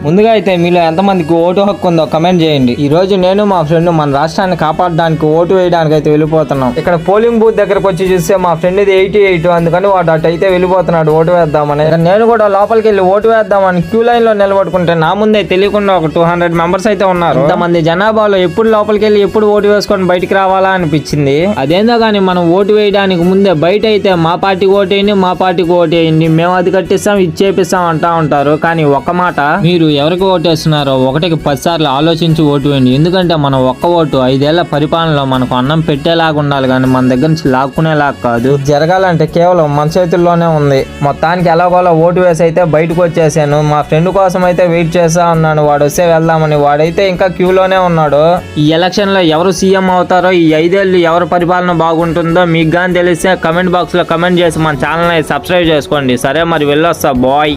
ముందుగా అయితే మీలో ఎంతమందికి ఓటు హక్కు ఉందో కమెంట్ చేయండి. ఈ రోజు నేను మా ఫ్రెండ్ మన రాష్ట్రాన్ని కాపాడడానికి ఓటు వేయడానికి అయితే వెళ్ళిపోతున్నాం. ఇక్కడ పోలింగ్ బూత్ దగ్గరకు వచ్చి చూస్తే మా ఫ్రెండ్ ఇది 88, అందుకని వాడు అటు అయితే వెళ్ళిపోతున్నాడు ఓటు వేద్దామని. నేను కూడా లోపలికి వెళ్ళి ఓటు వేద్దామని క్యూ లైన్ లో నిలబడుకుంటే నా ముందే తెలియకుండా ఒక 200 మెంబర్స్ అయితే ఉన్నారు. ఇంతమంది జనాభాలో ఎప్పుడు లోపలికి వెళ్ళి ఎప్పుడు ఓటు వేసుకొని బయటికి రావాలా అనిపించింది. అదేందో కానీ మనం ఓటు వేయడానికి ముందే బయట అయితే మా పార్టీకి ఓటేయండి, మా పార్టీకి ఓటేయండి, మేము అది కట్టిస్తాం ఇది చేపిస్తాం అంటా ఉంటారు. కానీ ఒక్క మాట, మీరు ఎవరికి ఓటేస్తున్నారో 1కి 10 సార్లు ఆలోచించి ఓటు వేయండి. ఎందుకంటే మనం ఒక్క ఓటు 5 ఏళ్ల పరిపాలనలో మనకు అన్నం పెట్టేలాగా ఉండాలి, కానీ మన దగ్గర నుంచి లాక్కునేలాగా కాదు. జరగాలంటే కేవలం మన చేతుల్లోనే ఉంది. మొత్తానికి ఎలాగోలా ఓటు వేసి అయితే బయటకు వచ్చేసాను. మా ఫ్రెండ్ కోసం అయితే వెయిట్ చేస్తా ఉన్నాను, వాడు వస్తే వెళ్దామని. వాడైతే ఇంకా క్యూలోనే ఉన్నాడు. ఈ ఎలక్షన్ లో ఎవరు సీఎం అవుతారో, ఈ 5 ఏళ్ళు ఎవరి పరిపాలన బాగుంటుందో మీకు కానీ తెలిస్తే కమెంట్ బాక్స్ లో కమెంట్ చేసి మన ఛానల్ ని సబ్స్క్రైబ్ చేసుకోండి. సరే మరి వెళ్ళొస్తా బాయ్.